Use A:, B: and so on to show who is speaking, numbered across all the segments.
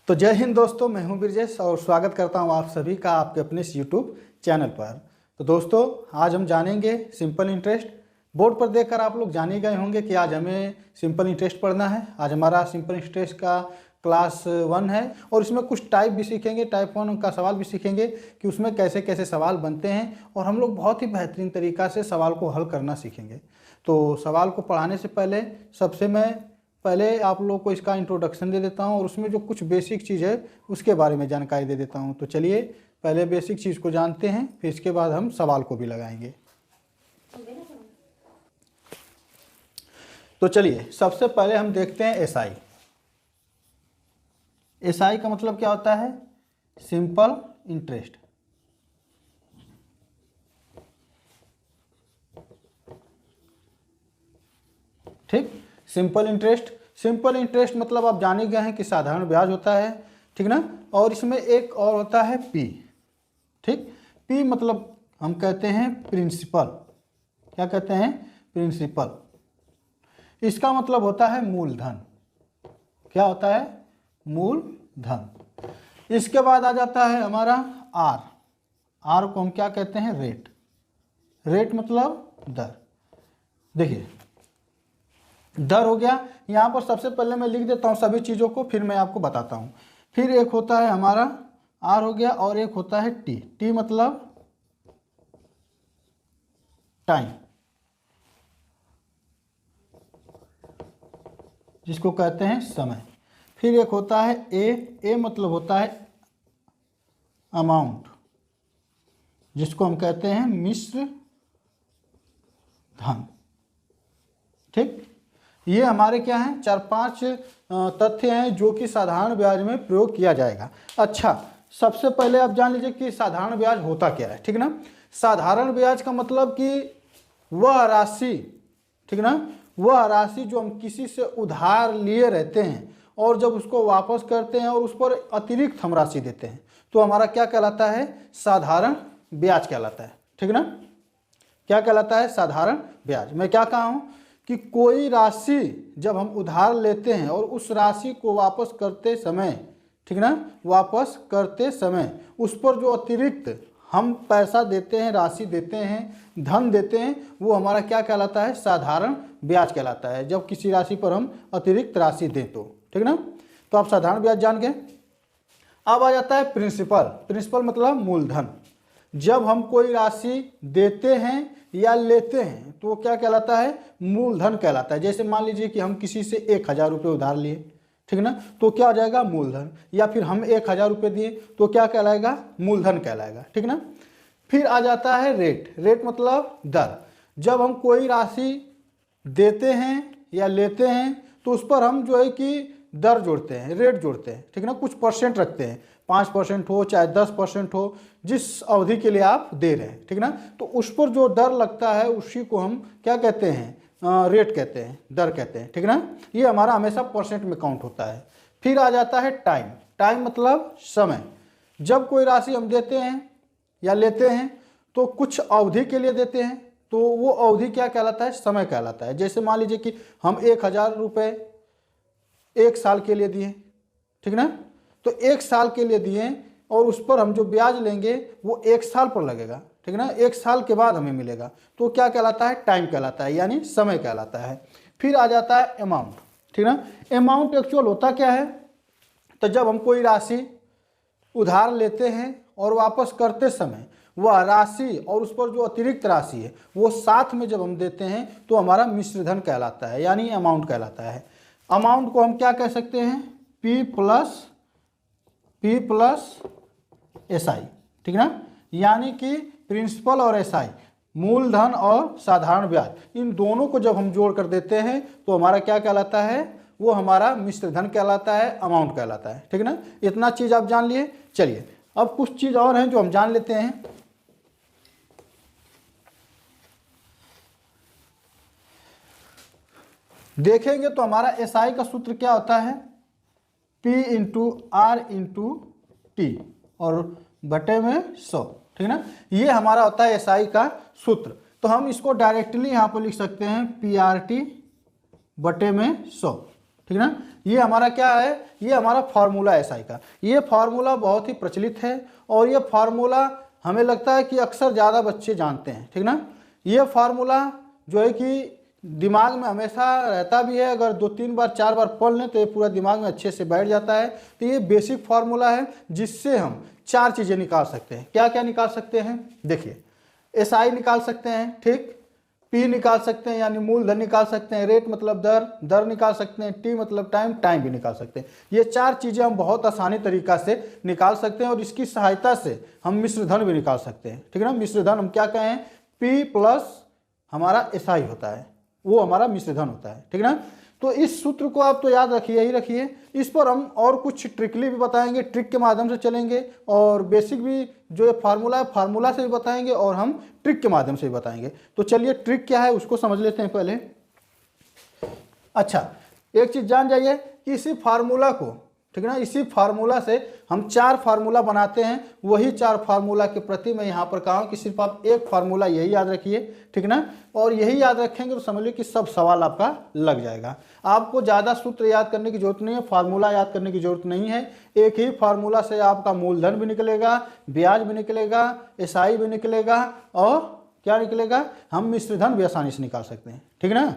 A: तो जय हिंद दोस्तों, मैं हूं ब्रिजेश और स्वागत करता हूं आप सभी का आपके अपने इस यूट्यूब चैनल पर। तो दोस्तों, आज हम जानेंगे सिंपल इंटरेस्ट। बोर्ड पर देखकर आप लोग जान ही गए होंगे कि आज हमें सिंपल इंटरेस्ट पढ़ना है। आज हमारा सिंपल इंटरेस्ट का क्लास 1 है और इसमें कुछ टाइप भी सीखेंगे, टाइप 1 का सवाल भी सीखेंगे कि उसमें कैसे कैसे सवाल बनते हैं और हम लोग बहुत ही बेहतरीन तरीक़ा से सवाल को हल करना सीखेंगे। तो सवाल को पढ़ाने से पहले सबसे मैं पहले आप लोगों को इसका इंट्रोडक्शन दे देता हूं और उसमें जो कुछ बेसिक चीज़ है उसके बारे में जानकारी दे देता हूं। तो चलिए पहले बेसिक चीज़ को जानते हैं, फिर इसके बाद हम सवाल को भी लगाएंगे। तो चलिए सबसे पहले हम देखते हैं एसआई। एसआई का मतलब क्या होता है? Simple interest. ठीक, सिंपल इंटरेस्ट। सिंपल इंटरेस्ट मतलब आप जाने गए हैं कि साधारण ब्याज होता है, ठीक ना। और इसमें एक और होता है पी। ठीक, पी मतलब हम कहते हैं प्रिंसिपल। क्या कहते हैं? प्रिंसिपल। इसका मतलब होता है मूलधन। क्या होता है? मूलधन। इसके बाद आ जाता है हमारा आर। आर को हम क्या कहते हैं? रेट। रेट मतलब दर। देखिए, दर हो गया। यहाँ पर सबसे पहले मैं लिख देता हूँ सभी चीज़ों को, फिर मैं आपको बताता हूँ। फिर एक होता है हमारा आर हो गया और एक होता है टी। टी मतलब टाइम, जिसको कहते हैं समय। फिर एक होता है ए। ए मतलब होता है अमाउंट, जिसको हम कहते हैं मिश्र धन। ठीक, ये हमारे क्या हैं? 4-5 तथ्य हैं जो कि साधारण ब्याज में प्रयोग किया जाएगा। अच्छा, सबसे पहले आप जान लीजिए कि साधारण ब्याज होता क्या है। ठीक ना। साधारण ब्याज का मतलब कि वह राशि, ठीक ना, वह राशि जो हम किसी से उधार लिए रहते हैं और जब उसको वापस करते हैं और उस पर अतिरिक्त हम राशि देते हैं तो हमारा क्या कहलाता है? साधारण ब्याज कहलाता है। ठीक ना। क्या कहलाता है? साधारण ब्याज। मैं क्या कहा हूँ कि कोई राशि जब हम उधार लेते हैं और उस राशि को वापस करते समय, ठीक ना, वापस करते समय उस पर जो अतिरिक्त हम पैसा देते हैं, राशि देते हैं, धन देते हैं, वो हमारा क्या कहलाता है? साधारण ब्याज कहलाता है। जब किसी राशि पर हम अतिरिक्त राशि दें तो, ठीक ना। तो आप साधारण ब्याज जान गए। अब आ जाता है प्रिंसिपल। प्रिंसिपल मतलब मूलधन। जब हम कोई राशि देते हैं या लेते हैं तो वो क्या कहलाता है? मूलधन कहलाता है। जैसे मान लीजिए कि हम किसी से 1000 रुपये उधार लिए, ठीक ना, तो क्या हो जाएगा? मूलधन। या फिर हम 1000 रुपये दिए तो क्या कहलाएगा? मूलधन कहलाएगा। ठीक ना। फिर आ जाता है रेट। रेट मतलब दर। जब हम कोई राशि देते हैं या लेते हैं तो उस पर हम जो है कि दर जोड़ते हैं, रेट जोड़ते हैं, ठीक ना, कुछ परसेंट रखते हैं। 5% हो चाहे 10% हो, जिस अवधि के लिए आप दे रहे हैं, ठीक ना, तो उस पर जो दर लगता है उसी को हम क्या कहते हैं? रेट कहते हैं, दर कहते हैं। ठीक ना। ये हमारा हमेशा परसेंट में काउंट होता है। फिर आ जाता है टाइम। टाइम मतलब समय। जब कोई राशि हम देते हैं या लेते हैं तो कुछ अवधि के लिए देते हैं तो वो अवधि क्या कहलाता है? समय कहलाता है। जैसे मान लीजिए कि हम 1000 रुपये 1 साल के लिए दिए, ठीक ना, तो 1 साल के लिए दिए और उस पर हम जो ब्याज लेंगे वो 1 साल पर लगेगा, ठीक ना, 1 साल के बाद हमें मिलेगा तो क्या कहलाता है? टाइम कहलाता है, यानी समय कहलाता है। फिर आ जाता है अमाउंट, ठीक ना। अमाउंट एक्चुअल होता क्या है? तो जब हम कोई राशि उधार लेते हैं और वापस करते समय वह राशि और उस पर जो अतिरिक्त राशि है वो साथ में जब हम देते हैं तो हमारा मिश्रधन कहलाता है, यानी अमाउंट कहलाता है। अमाउंट को हम क्या कह सकते हैं? पी प्लस एसआई, ठीक ना, यानी कि प्रिंसिपल और एसआई, मूलधन और साधारण ब्याज, इन दोनों को जब हम जोड़ कर देते हैं तो हमारा क्या कहलाता है? वो हमारा मिश्रधन कहलाता है, अमाउंट कहलाता है। ठीक ना। इतना चीज आप जान लिए। चलिए अब कुछ चीज और हैं जो हम जान लेते हैं। देखेंगे तो हमारा एसआई का सूत्र क्या होता है? P into R into T और बटे में 100, ठीक ना। ये हमारा होता है एसआई का सूत्र। तो हम इसको डायरेक्टली यहाँ पर लिख सकते हैं PRT बटे में 100, ठीक ना। ये हमारा क्या है, ये हमारा फार्मूला एसआई का। ये फार्मूला बहुत ही प्रचलित है और ये फार्मूला हमें लगता है कि अक्सर ज़्यादा बच्चे जानते हैं, ठीक ना। ये फार्मूला जो है कि दिमाग में हमेशा रहता भी है, अगर 2-3 बार 4 बार पढ़ लें तो ये पूरा दिमाग में अच्छे से बैठ जाता है। तो ये बेसिक फार्मूला है जिससे हम 4 चीज़ें निकाल सकते हैं। क्या क्या निकाल सकते हैं, देखिए एसआई निकाल सकते हैं, ठीक, पी निकाल सकते हैं यानी मूलधन निकाल सकते हैं, रेट मतलब दर, दर निकाल सकते हैं, टी मतलब टाइम, टाइम भी निकाल सकते हैं। ये 4 चीज़ें हम बहुत आसानी तरीका से निकाल सकते हैं और इसकी सहायता से हम मिश्र धन भी निकाल सकते हैं, ठीक है ना। मिश्र धन हम क्या कहें, पी प्लस हमारा एसआई होता है, वो हमारा मिश्र धन होता है, ठीक है ना। तो इस सूत्र को आप तो याद रखिए ही रखिए। इस पर हम और कुछ ट्रिकली भी बताएंगे, ट्रिक के माध्यम से चलेंगे और बेसिक भी जो ये फार्मूला है फार्मूला से भी बताएंगे और हम ट्रिक के माध्यम से भी बताएंगे। तो चलिए ट्रिक क्या है उसको समझ लेते हैं पहले। अच्छा, एक चीज़ जान जाइए कि इसी फार्मूला को, ठीक है ना, इसी फार्मूला से हम 4 फार्मूला बनाते हैं। वही 4 फार्मूला के प्रति मैं यहाँ पर कहा हूँ कि सिर्फ आप एक फार्मूला यही याद रखिए, ठीक ना। और यही याद रखेंगे तो समझ लीजिए कि सब सवाल आपका लग जाएगा। आपको ज़्यादा सूत्र याद करने की जरूरत नहीं है, फार्मूला याद करने की जरूरत नहीं है। एक ही फार्मूला से आपका मूलधन भी निकलेगा, ब्याज भी निकलेगा, एसआई भी निकलेगा और क्या निकलेगा, हम मिश्र धन भी आसानी से निकाल सकते हैं, ठीक ना।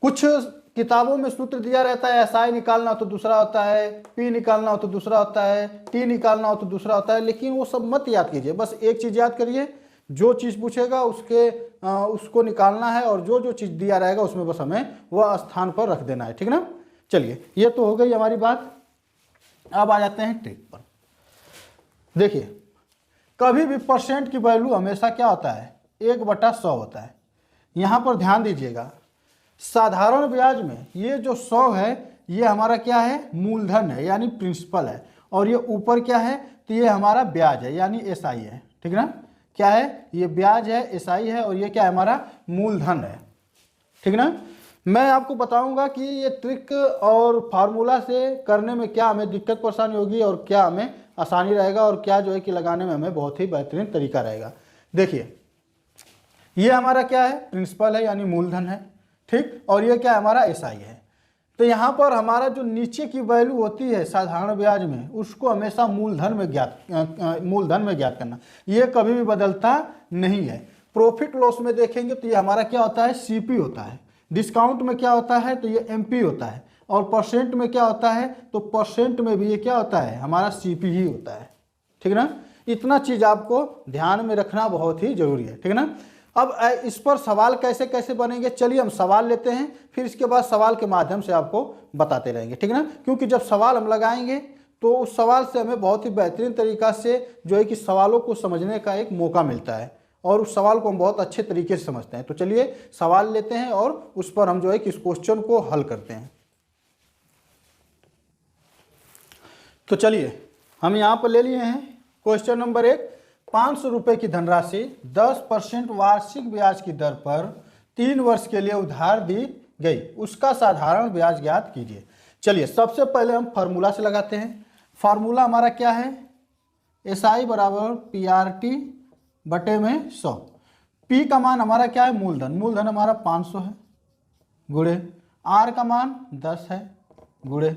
A: कुछ किताबों में सूत्र दिया रहता है, एसआई निकालना हो तो दूसरा होता है, पी निकालना हो तो दूसरा होता है, टी निकालना हो तो दूसरा होता है, लेकिन वो सब मत याद कीजिए। बस एक चीज़ याद करिए, जो चीज़ पूछेगा उसको निकालना है और जो जो चीज़ दिया रहेगा उसमें बस हमें वह स्थान पर रख देना है, ठीक ना। चलिए, ये तो हो गई हमारी बात। अब आ जाते हैं ट्रिक पर। देखिए, कभी भी परसेंट की वैल्यू हमेशा क्या होता है, 1/100 होता है। यहाँ पर ध्यान दीजिएगा, साधारण ब्याज में ये जो 100 है ये हमारा क्या है, मूलधन है यानी प्रिंसिपल है, और ये ऊपर क्या है, तो ये हमारा ब्याज है यानी एसआई है, ठीक ना। क्या है, ये ब्याज है, एसआई है और ये क्या है, हमारा मूलधन है, ठीक ना। मैं आपको बताऊंगा कि ये ट्रिक और फार्मूला से करने में क्या हमें दिक्कत परेशानी होगी और क्या हमें आसानी रहेगा और क्या जो है कि लगाने में हमें बहुत ही बेहतरीन तरीका रहेगा। देखिए, ये हमारा क्या है, प्रिंसिपल है यानी मूलधन है, ठीक, और ये क्या है, हमारा एसआई है। तो यहाँ पर हमारा जो नीचे की वैल्यू होती है साधारण ब्याज में, उसको हमेशा मूलधन में ज्ञात करना, ये कभी भी बदलता नहीं है। प्रॉफिट लॉस में देखेंगे तो ये हमारा क्या होता है, सीपी होता है। डिस्काउंट में क्या होता है, तो ये एमपी होता है। और परसेंट में क्या होता है, तो परसेंट में भी ये क्या होता है, हमारा सीपी ही होता है, ठीक ना। इतना चीज़ आपको ध्यान में रखना बहुत ही जरूरी है, ठीक ना। अब इस पर सवाल कैसे कैसे बनेंगे, चलिए हम सवाल लेते हैं, फिर इसके बाद सवाल के माध्यम से आपको बताते रहेंगे, ठीक है ना। क्योंकि जब सवाल हम लगाएंगे तो उस सवाल से हमें बहुत ही बेहतरीन तरीका से जो है कि सवालों को समझने का एक मौका मिलता है और उस सवाल को हम बहुत अच्छे तरीके से समझते हैं। तो चलिए सवाल लेते हैं और उस पर हम जो है कि इस क्वेश्चन को हल करते हैं। तो चलिए हम यहाँ पर ले लिए हैं क्वेश्चन नंबर 1, 500 रुपये की धनराशि 10% वार्षिक ब्याज की दर पर 3 वर्ष के लिए उधार दी गई, उसका साधारण ब्याज ज्ञात कीजिए। चलिए सबसे पहले हम फार्मूला से लगाते हैं। फार्मूला हमारा क्या है, एसआई बराबर पीआरटी बटे में 100। पी का मान हमारा क्या है, मूलधन, मूलधन हमारा 500 है, गुणे आर का मान 10 है, गुणे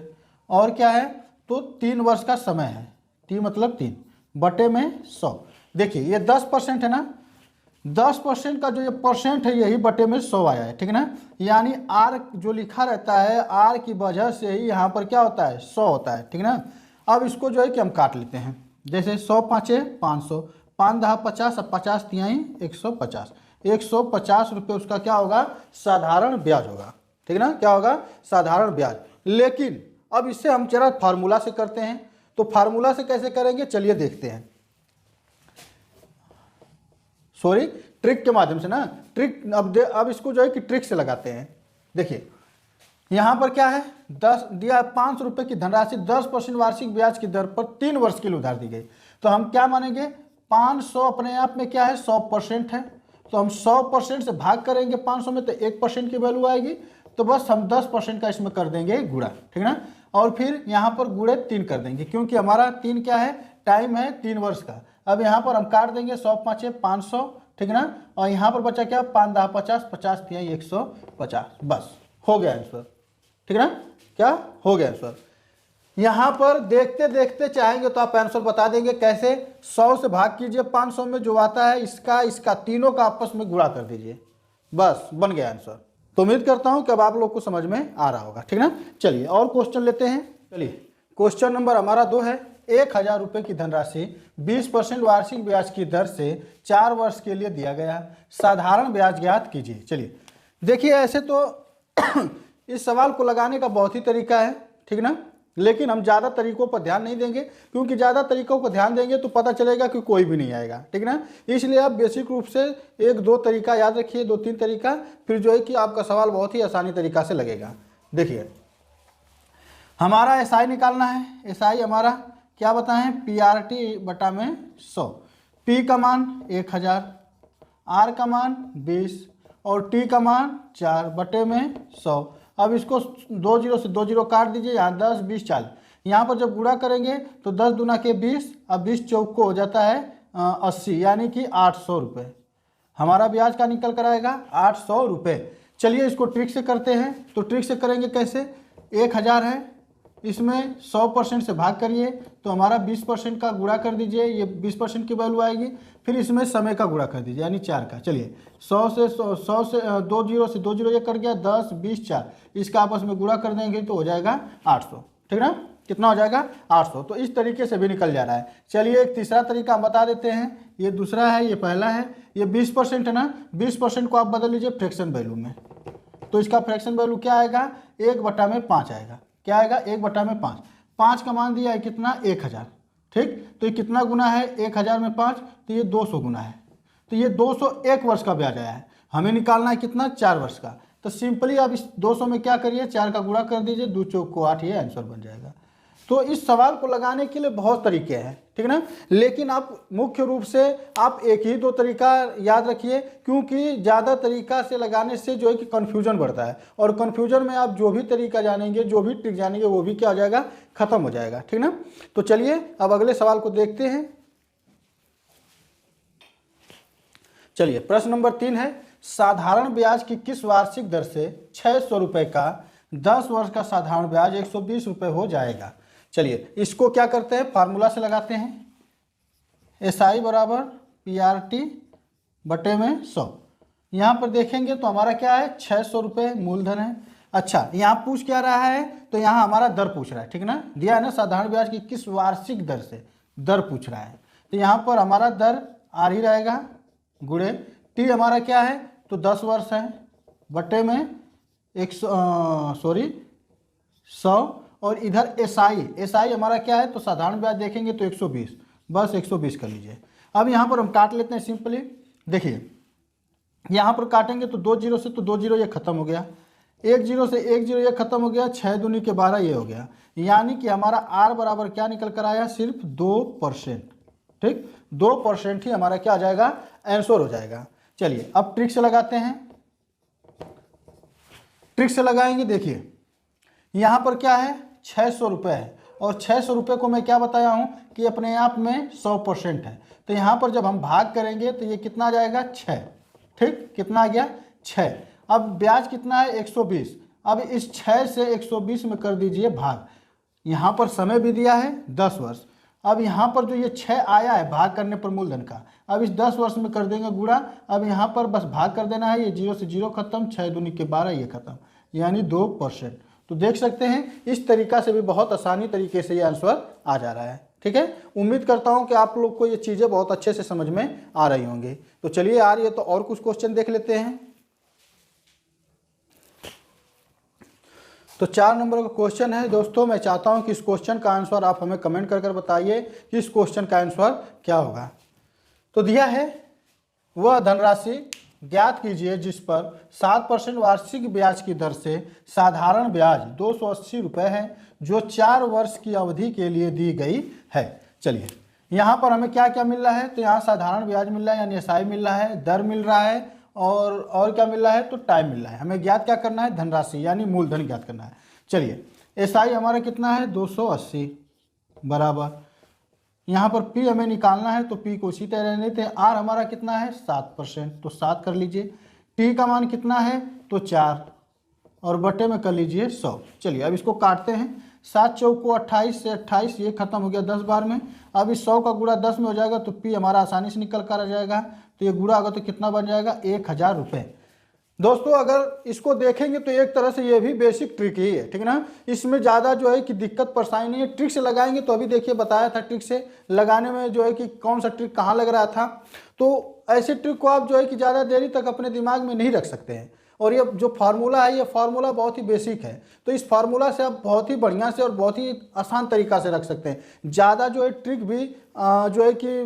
A: और क्या है, तो 3 वर्ष का समय है, टी मतलब 3 बटे में 100। देखिए ये 10% है ना, 10% का जो ये परसेंट है यही बटे में 100 आया है, ठीक है ना। यानी आर जो लिखा रहता है, आर की वजह से ही यहाँ पर क्या होता है, 100 होता है, ठीक है ना। अब इसको जो है कि हम काट लेते हैं, जैसे 100 5 500, 5 10 50 और 50 तिहाई 150, 150 रुपये उसका क्या होगा, साधारण ब्याज होगा, ठीक है ना। क्या होगा, साधारण ब्याज। लेकिन अब इससे हम जरा फार्मूला से करते हैं, तो फार्मूला से कैसे करेंगे चलिए देखते हैं, सॉरी ट्रिक के माध्यम से ना। ट्रिक अब इसको जो है कि ट्रिक से लगाते हैं। देखिए यहाँ पर क्या है, 10 दिया 500 रुपये की धनराशि 10% वार्षिक ब्याज की दर पर 3 वर्ष के लिए उधार दी गई। तो हम क्या मानेंगे, 500 अपने आप में क्या है, 100% है, तो हम 100% से भाग करेंगे 500 में, तो 1% की वैल्यू आएगी, तो बस हम 10% का इसमें कर देंगे गुणा, ठीक है ना। और फिर यहाँ पर गुणे 3 कर देंगे, क्योंकि हमारा 3 क्या है, टाइम है 3 वर्ष का। अब यहाँ पर हम काट देंगे 100 5 500, ठीक है ना। और यहाँ पर बचा क्या, 5 10 50, 50 तिहाई 150, बस हो गया आंसर, ठीक है ना। क्या हो गया आंसर। यहाँ पर देखते देखते चाहेंगे तो आप आंसर बता देंगे कैसे। 100 से भाग कीजिए 500 में जो आता है इसका तीनों का आपस में गुणा कर दीजिए, बस बन गया आंसर। तो उम्मीद करता हूँ कि अब आप लोग को समझ में आ रहा होगा, ठीक ना। चलिए और क्वेश्चन लेते हैं। चलिए क्वेश्चन नंबर हमारा 2 है। 1000 रुपये की धनराशि 20% वार्षिक ब्याज की दर से 4 वर्ष के लिए दिया गया, साधारण ब्याज ज्ञात कीजिए। चलिए देखिए, ऐसे तो इस सवाल को लगाने का बहुत ही तरीका है, ठीक ना, लेकिन हम ज़्यादा तरीकों पर ध्यान नहीं देंगे, क्योंकि ज़्यादा तरीकों पर ध्यान देंगे तो पता चलेगा कि कोई भी नहीं आएगा, ठीक ना। इसलिए आप बेसिक रूप से 1-2 तरीका याद रखिए, 2-3 तरीका, फिर जो है कि आपका सवाल बहुत ही आसानी तरीका से लगेगा। देखिए हमारा एसआई निकालना है। एसआई हमारा क्या बताएं, पीआरटी बटा में 100। पी का मान 1000, आर का मान 20 और टी का मान 4 बटे में 100। अब इसको 2 जीरो से 2 जीरो काट दीजिए, यहाँ 10, 20, 40। यहाँ पर जब गुणा करेंगे तो 10 दूना के 20, अब 20 चौक को हो जाता है 80, यानी कि 800 रुपये हमारा ब्याज का निकल कर आएगा, 800 रुपये। चलिए इसको ट्रिक से करते हैं। तो ट्रिक से करेंगे कैसे, 1000 है, इसमें 100% से भाग करिए तो हमारा 20% का गुणा कर दीजिए, ये 20% की वैल्यू आएगी। फिर इसमें समय का गुणा कर दीजिए, यानी 4 का। चलिए 100 से 2 जीरो से 2 जीरो ये कट गया, 10, 20, 4, इसका आपस में गुणा कर देंगे तो हो जाएगा 800, ठीक ना। कितना हो जाएगा, 800। तो इस तरीके से भी निकल जा रहा है। चलिए एक तीसरा तरीका हम बता देते हैं। ये दूसरा है, ये पहला है। ये 20% है ना, 20% को आप बदल लीजिए फ्रैक्शन वैल्यू में, तो इसका फ्रैक्शन वैल्यू क्या आएगा, 1/5 आएगा। क्या आएगा, 1/5। 5 का मान दिया है कितना, 1000, ठीक। तो ये कितना गुना है, 1000 में 5, तो ये 200 गुना है। तो ये 201 वर्ष का ब्याज आया है। हमें निकालना है कितना, 4 वर्ष का। तो सिंपली आप इस 200 में क्या करिए, 4 का गुणा कर दीजिए, 2 चौक को 8, ये आंसर बन जाएगा। तो इस सवाल को लगाने के लिए बहुत तरीके हैं, ठीक ना, लेकिन आप मुख्य रूप से आप एक ही 2 तरीका याद रखिए, क्योंकि ज़्यादा तरीका से लगाने से जो है कि कन्फ्यूजन बढ़ता है, और कन्फ्यूजन में आप जो भी तरीका जानेंगे, जो भी ट्रिक जानेंगे, वो भी क्या हो जाएगा, खत्म हो जाएगा, ठीक ना। तो चलिए अब अगले सवाल को देखते हैं। चलिए प्रश्न नंबर 3 है, साधारण ब्याज की किस वार्षिक दर से 600 रुपये का 10 वर्ष का साधारण ब्याज 120 रुपये हो जाएगा। चलिए इसको क्या करते हैं, फार्मूला से लगाते हैं। एसआई बराबर पीआरटी बटे में 100। यहाँ पर देखेंगे तो हमारा क्या है, 600 रुपये मूलधन है। अच्छा यहाँ पूछ क्या रहा है, तो यहाँ हमारा दर पूछ रहा है, ठीक ना, दिया है ना, साधारण ब्याज की किस वार्षिक दर से दर पूछ रहा है। तो यहाँ पर हमारा दर आर ही रहेगा, गुणे टी हमारा क्या है, तो 10 वर्ष है, बटे में 100, और इधर एसआई हमारा क्या है, तो साधारण ब्याज देखेंगे तो 120, बस 120 कर लीजिए। अब यहाँ पर हम काट लेते हैं सिंपली। देखिए यहाँ पर काटेंगे तो 2 जीरो से तो 2 जीरो ये खत्म हो गया, 1 जीरो से 1 जीरो ये खत्म हो गया, 6 दूनी के 12 ये हो गया, यानी कि हमारा आर बराबर क्या निकल कर आया, सिर्फ 2%, ठीक। 2% ही हमारा क्या आ जाएगा, आंसर हो जाएगा। चलिए अब ट्रिक से लगाते हैं। ट्रिक से लगाएंगे, देखिए यहाँ पर क्या है, 600 रुपये है, और 600 रुपये को मैं क्या बताया हूँ कि अपने आप में 100% है। तो यहाँ पर जब हम भाग करेंगे तो ये कितना आ जाएगा, 6, ठीक। कितना आ गया, 6। अब ब्याज कितना है, 120। अब इस 6 से 120 में कर दीजिए भाग। यहाँ पर समय भी दिया है 10 वर्ष। अब यहाँ पर जो ये 6 आया है भाग करने पर मूलधन का, अब इस 10 वर्ष में कर देंगे गुणा। अब यहाँ पर बस भाग कर देना है, ये 0 से 0 खत्म, 6 दूनी के 12 ये खत्म, यानी 2%। तो देख सकते हैं इस तरीका से भी बहुत आसानी तरीके से ये आंसर आ जा रहा है, ठीक है। उम्मीद करता हूँ कि आप लोग को ये चीज़ें बहुत अच्छे से समझ में आ रही होंगी। तो चलिए आ रही है तो और कुछ क्वेश्चन देख लेते हैं। तो 4 नंबर का क्वेश्चन है दोस्तों, मैं चाहता हूं कि इस क्वेश्चन का आंसर आप हमें कमेंट कर बताइए कि इस क्वेश्चन का आंसर क्या होगा। तो दिया है, वह धनराशि ज्ञात कीजिए जिस पर 7% वार्षिक ब्याज की दर से साधारण ब्याज 280 रुपये है, जो 4 वर्ष की अवधि के लिए दी गई है। चलिए यहाँ पर हमें क्या क्या मिल रहा है, तो यहाँ साधारण ब्याज मिल रहा है, यानी एसआई मिल रहा है, दर मिल रहा है, और क्या मिल रहा है, तो टाइम मिल रहा है। हमें ज्ञात क्या करना है, धनराशि यानी मूलधन ज्ञात करना है। चलिए एसआई हमारा कितना है, 280 बराबर, यहाँ पर पी हमें निकालना है तो पी को उसी तरह रहने देते हैं। आर हमारा कितना है, 7%, तो 7 कर लीजिए। टी का मान कितना है, तो 4, और बटे में कर लीजिए 100। चलिए अब इसको काटते हैं। 7 चौको 28 से 28 ये खत्म हो गया 10 बार में। अब इस 100 का गुणा 10 में हो जाएगा तो पी हमारा आसानी से निकल कर आ जाएगा। तो ये गुणा होगा तो कितना बन जाएगा 1000 रुपये। दोस्तों अगर इसको देखेंगे तो एक तरह से ये भी बेसिक ट्रिक ही है, ठीक है ना। इसमें ज़्यादा जो है कि दिक्कत परेशानी नहीं है। ट्रिक से लगाएंगे तो अभी देखिए बताया था ट्रिक से लगाने में जो है कि कौन सा ट्रिक कहाँ लग रहा था। तो ऐसे ट्रिक को आप जो है कि ज़्यादा देरी तक अपने दिमाग में नहीं रख सकते हैं। और ये जो फार्मूला है ये फार्मूला बहुत ही बेसिक है। तो इस फार्मूला से आप बहुत ही बढ़िया से और बहुत ही आसान तरीक़ा से रख सकते हैं। ज़्यादा जो है ट्रिक भी जो है कि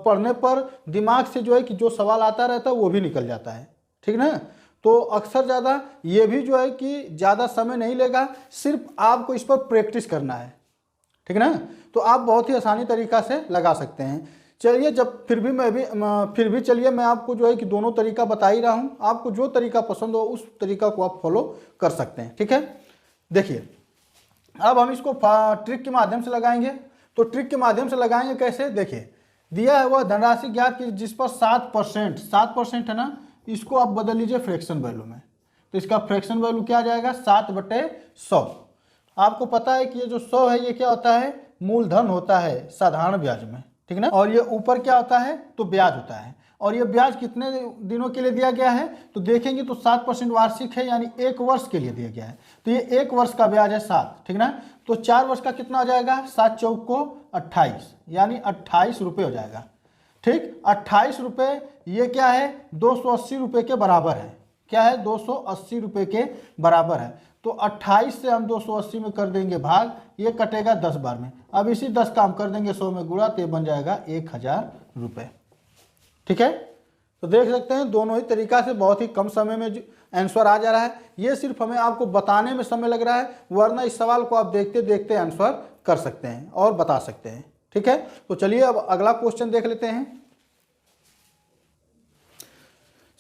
A: पढ़ने पर दिमाग से जो है कि जो सवाल आता रहता है वो भी निकल जाता है, ठीक ना। तो अक्सर ज़्यादा ये भी जो है कि ज़्यादा समय नहीं लेगा, सिर्फ आपको इस पर प्रैक्टिस करना है, ठीक है ना। तो आप बहुत ही आसानी तरीक़ा से लगा सकते हैं। चलिए जब फिर भी चलिए मैं आपको जो है कि दोनों तरीका बता ही रहा हूँ। आपको जो तरीका पसंद हो उस तरीका को आप फॉलो कर सकते हैं, ठीक है। देखिए अब हम इसको ट्रिक के माध्यम से लगाएंगे। तो ट्रिक के माध्यम से लगाएंगे कैसे, देखिए दिया है वह धनराशि ज्ञात की जिस पर 7% है ना, इसको आप बदल लीजिए फ्रैक्शन वैल्यू में। तो इसका फ्रैक्शन वैल्यू क्या आ जाएगा 7/100। आपको पता है कि ये जो 100 है ये क्या होता है, मूलधन होता है साधारण ब्याज में, ठीक है ना। और ये ऊपर क्या होता है तो ब्याज होता है। और ये ब्याज कितने दिनों के लिए दिया गया है तो देखेंगे तो 7% वार्षिक है, यानी 1 वर्ष के लिए दिया गया है। तो ये 1 वर्ष का ब्याज है 7, ठीक ना। तो 4 वर्ष का कितना हो जाएगा 7 चौको 28, यानी 28 रुपये हो जाएगा, ठीक। 28 रुपये ये क्या है 280 रुपये के बराबर है। क्या है 280 रुपये के बराबर है। तो 28 से हम 280 में कर देंगे भाग, ये कटेगा 10 बार में। अब इसी 10 का हम कर देंगे 100 में गुणा, तो ये बन जाएगा 1000 रुपये, ठीक है। तो देख सकते हैं दोनों ही तरीका से बहुत ही कम समय में आंसर आ जा रहा है। ये सिर्फ हमें आपको बताने में समय लग रहा है, वरना इस सवाल को आप देखते देखते आंसर कर सकते हैं और बता सकते हैं, ठीक है। तो चलिए अब अगला क्वेश्चन देख लेते हैं।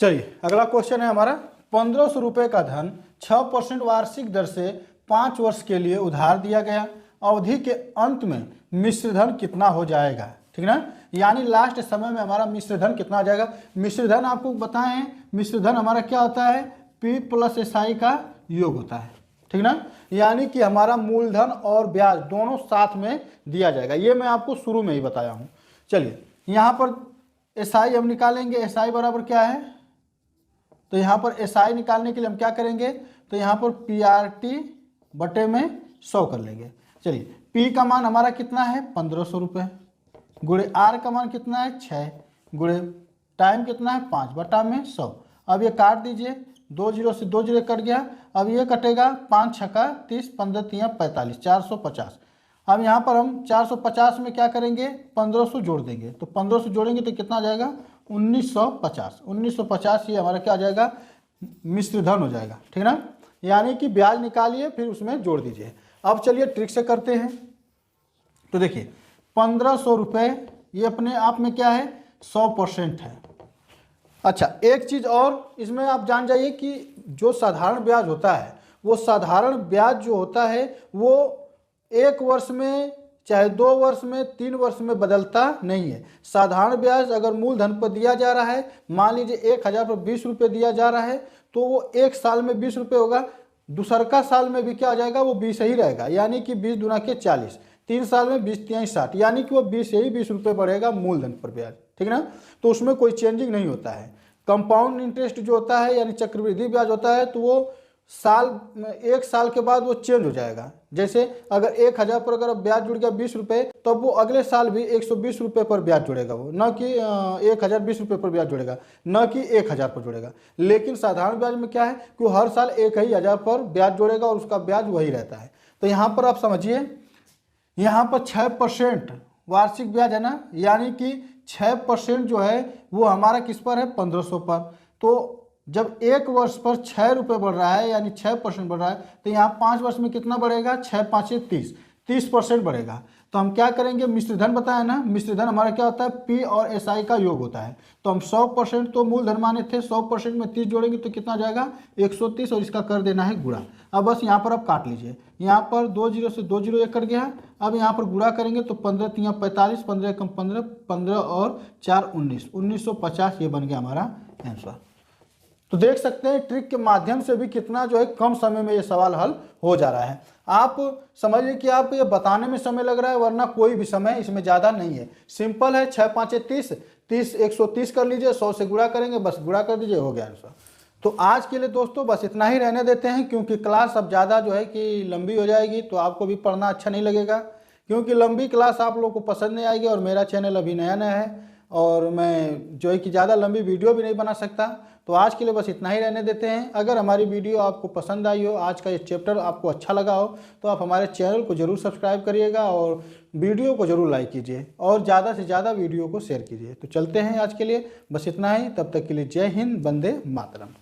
A: चलिए अगला क्वेश्चन है हमारा 1500 रुपये का धन 6% वार्षिक दर से 5 वर्ष के लिए उधार दिया गया। अवधि के अंत में मिश्रधन कितना हो जाएगा, ठीक ना। यानी लास्ट समय में हमारा मिश्रधन कितना आ जाएगा। मिश्रधन आपको बताएं, मिश्रधन हमारा क्या होता है P + SI का योग होता है, ठीक ना। यानी कि हमारा मूलधन और ब्याज दोनों साथ में दिया जाएगा। ये मैं आपको शुरू में ही बताया हूँ। चलिए यहाँ पर SI हम निकालेंगे। SI बराबर क्या है, तो यहाँ पर SI निकालने के लिए हम क्या करेंगे, तो यहाँ पर PRT बटे में 100 कर लेंगे। चलिए P का मान हमारा कितना है 1500 रुपये, गुणे R का मान कितना है 6, गुणे टाइम कितना है 5/100। अब ये काट दीजिए, 2 0 से 2 0 कट गया। अब ये कटेगा 5 छक्का 30, 15 3 45, 450। अब यहाँ पर हम 450 में क्या करेंगे 1500 जोड़ देंगे। तो 1500 जोड़ेंगे तो कितना आ जाएगा 1950। 1950 ये हमारा क्या आ जाएगा मिश्रधन हो जाएगा, ठीक ना। यानी कि ब्याज निकालिए फिर उसमें जोड़ दीजिए। अब चलिए ट्रिक से करते हैं। तो देखिए 1500 रुपये ये अपने आप में क्या है 100% है। अच्छा एक चीज़ और इसमें आप जान जाइए कि जो साधारण ब्याज होता है वो साधारण ब्याज जो होता है वो 1 वर्ष में चाहे 2 वर्ष में 3 वर्ष में बदलता नहीं है। साधारण ब्याज अगर मूलधन पर दिया जा रहा है, मान लीजिए 1000 पर 20 रुपये दिया जा रहा है, तो वो 1 साल में 20 रुपये होगा। दूसरका साल में भी क्या आ जाएगा वो 20 ही रहेगा, यानी कि 20 दूना के 40, 3 साल में 20 3 60, यानी कि वो 20 ही 20 रुपये बढ़ेगा मूलधन पर ब्याज, ठीक है ना। तो उसमें कोई चेंजिंग नहीं होता है। कंपाउंड इंटरेस्ट जो होता है यानी चक्रवृद्धि ब्याज होता है, तो वो एक साल के बाद वो चेंज हो जाएगा। जैसे अगर 1000 पर अगर ब्याज जुड़ गया 20 रुपये, तब वो अगले साल भी 120 रुपये पर ब्याज जुड़ेगा, वो न कि 1020 रुपये पर ब्याज जुड़ेगा, न कि 1000 पर जुड़ेगा। लेकिन साधारण ब्याज में क्या है कि वो हर साल 1000 पर ब्याज जुड़ेगा और उसका ब्याज वही रहता है। तो यहाँ पर आप समझिए, यहाँ पर 6% वार्षिक ब्याज है ना, यानी कि 6% जो है वो हमारा किस पर है 1500 पर। तो जब 1 वर्ष पर 6 रुपये बढ़ रहा है यानी 6% बढ़ रहा है, तो यहाँ 5 वर्ष में कितना बढ़ेगा 6 5 30% बढ़ेगा। तो हम क्या करेंगे मिश्रधन बताया ना, मिश्रधन हमारा क्या होता है P और SI का योग होता है। तो हम 100% तो मूलधन माने थे, 100% में 30 जोड़ेंगे तो कितना जाएगा 130 और इसका कर देना है गुणा। अब बस यहाँ पर आप काट लीजिए, यहाँ पर 2 0 से 2 0 एक कट गया। अब यहाँ पर गुणा करेंगे तो 15 3 45, 15 कम 15, 15 और 4 19, 1950 ये बन गया हमारा आंसर। तो देख सकते हैं ट्रिक के माध्यम से भी कितना जो है कम समय में ये सवाल हल हो जा रहा है। आप समझिए कि आप ये बताने में समय लग रहा है, वरना कोई भी समय इसमें ज़्यादा नहीं है। सिंपल है, 6 5 30, 30 130 कर लीजिए, 100 से गुणा करेंगे, बस गुणा कर दीजिए, हो गया आंसर। तो आज के लिए दोस्तों बस इतना ही रहने देते हैं, क्योंकि क्लास अब ज़्यादा जो है कि लंबी हो जाएगी, तो आपको भी पढ़ना अच्छा नहीं लगेगा, क्योंकि लंबी क्लास आप लोगों को पसंद नहीं आएगी। और मेरा चैनल अभी नया नया है और मैं जो है कि ज़्यादा लंबी वीडियो भी नहीं बना सकता। तो आज के लिए बस इतना ही रहने देते हैं। अगर हमारी वीडियो आपको पसंद आई हो, आज का ये चैप्टर आपको अच्छा लगा हो, तो आप हमारे चैनल को ज़रूर सब्सक्राइब करिएगा और वीडियो को ज़रूर लाइक कीजिए और ज़्यादा से ज़्यादा वीडियो को शेयर कीजिए। तो चलते हैं आज के लिए बस इतना ही, तब तक के लिए जय हिंद, वंदे मातरम।